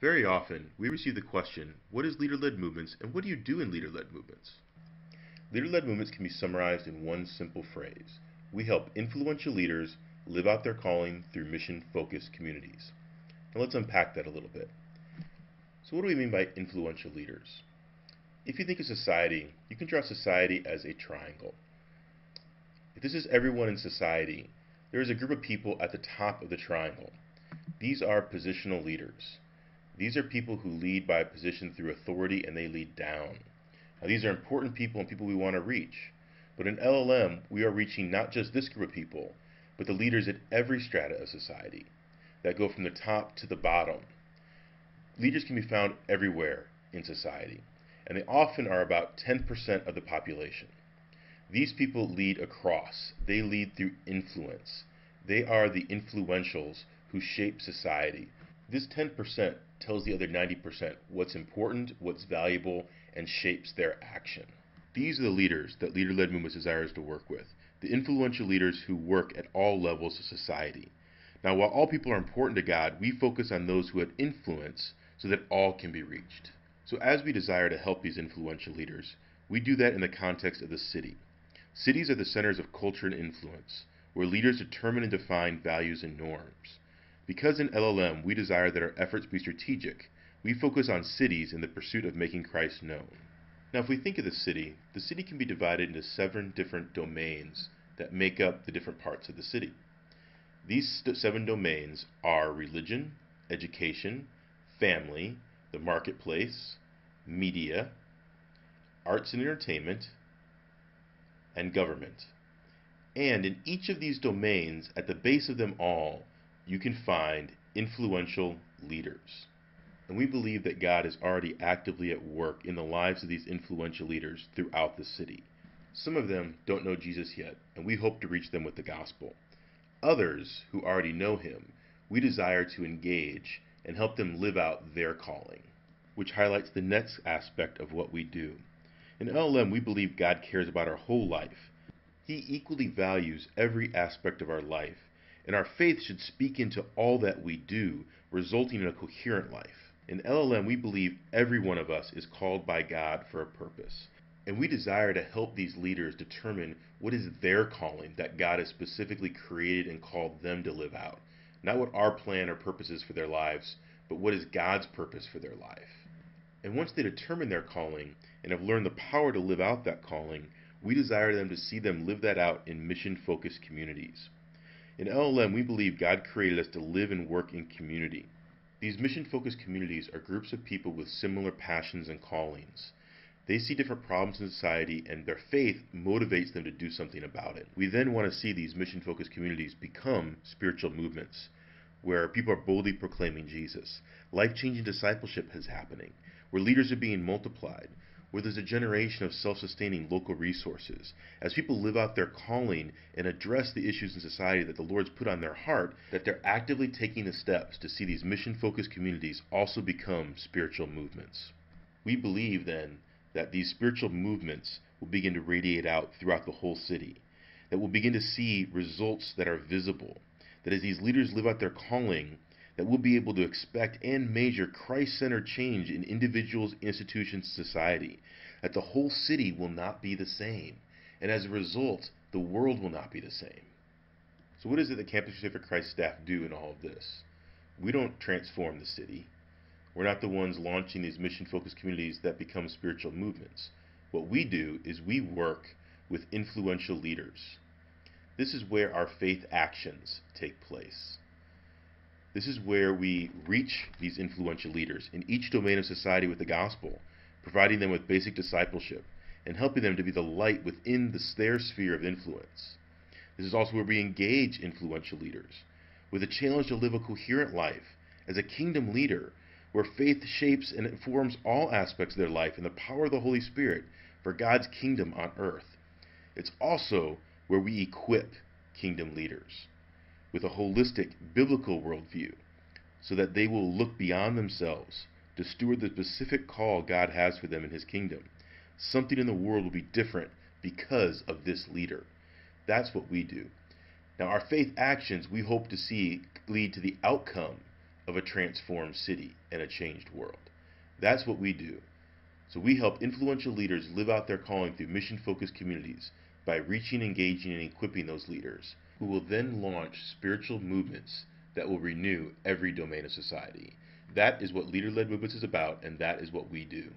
Very often, we receive the question, what is leader-led movements and what do you do in leader-led movements? Leader-led movements can be summarized in one simple phrase. We help influential leaders live out their calling through mission-focused communities. Now let's unpack that a little bit. So what do we mean by influential leaders? If you think of society, you can draw society as a triangle. If this is everyone in society, there is a group of people at the top of the triangle. These are positional leaders. These are people who lead by position through authority, and they lead down. Now, these are important people and people we want to reach. But in LLM, we are reaching not just this group of people, but the leaders at every strata of society that go from the top to the bottom. Leaders can be found everywhere in society, and they often are about 10% of the population. These people lead across. They lead through influence. They are the influentials who shape society. This 10% tells the other 90% what's important, what's valuable, and shapes their action. These are the leaders that leader-led movements desires to work with, the influential leaders who work at all levels of society. Now, while all people are important to God, we focus on those who have influence so that all can be reached. So as we desire to help these influential leaders, we do that in the context of the city. Cities are the centers of culture and influence, where leaders determine and define values and norms. Because in LLM we desire that our efforts be strategic, we focus on cities in the pursuit of making Christ known. Now if we think of the city can be divided into 7 different domains that make up the different parts of the city. These 7 domains are religion, education, family, the marketplace, media, arts and entertainment, and government. And in each of these domains, at the base of them all, you can find influential leaders. And we believe that God is already actively at work in the lives of these influential leaders throughout the city. Some of them don't know Jesus yet, and we hope to reach them with the gospel. Others who already know him, we desire to engage and help them live out their calling, which highlights the next aspect of what we do. In LLM, we believe God cares about our whole life. He equally values every aspect of our life, and our faith should speak into all that we do, resulting in a coherent life. In LLM, we believe every one of us is called by God for a purpose, and we desire to help these leaders determine what is their calling that God has specifically created and called them to live out. Not what our plan or purpose is for their lives, but what is God's purpose for their life. And once they determine their calling and have learned the power to live out that calling, we desire them to see them live that out in mission-focused communities. In LLM, we believe God created us to live and work in community. These mission-focused communities are groups of people with similar passions and callings. They see different problems in society, and their faith motivates them to do something about it. We then want to see these mission-focused communities become spiritual movements, where people are boldly proclaiming Jesus. Life-changing discipleship is happening, where leaders are being multiplied, where there's a generation of self-sustaining local resources. As people live out their calling and address the issues in society that the Lord's put on their heart, that they're actively taking the steps to see these mission-focused communities also become spiritual movements. We believe then that these spiritual movements will begin to radiate out throughout the whole city, that we'll begin to see results that are visible, that as these leaders live out their calling, that we'll be able to expect and measure Christ-centered change in individuals, institutions, society, that the whole city will not be the same, and as a result, the world will not be the same. So what is it that Campus Crusade for Christ staff do in all of this? We don't transform the city. We're not the ones launching these mission-focused communities that become spiritual movements. What we do is we work with influential leaders. This is where our faith actions take place. This is where we reach these influential leaders in each domain of society with the gospel, providing them with basic discipleship and helping them to be the light within their sphere of influence. This is also where we engage influential leaders with a challenge to live a coherent life as a kingdom leader, where faith shapes and informs all aspects of their life in the power of the Holy Spirit for God's kingdom on earth. It's also where we equip kingdom leaders with a holistic biblical worldview so that they will look beyond themselves to steward the specific call God has for them in his kingdom. Something in the world will be different because of this leader. That's what we do. Now, our faith actions we hope to see lead to the outcome of a transformed city and a changed world. That's what we do. So we help influential leaders live out their calling through mission-focused communities by reaching, engaging, and equipping those leaders, who will then launch spiritual movements that will renew every domain of society. That is what Leader-Led Movements is about, and that is what we do.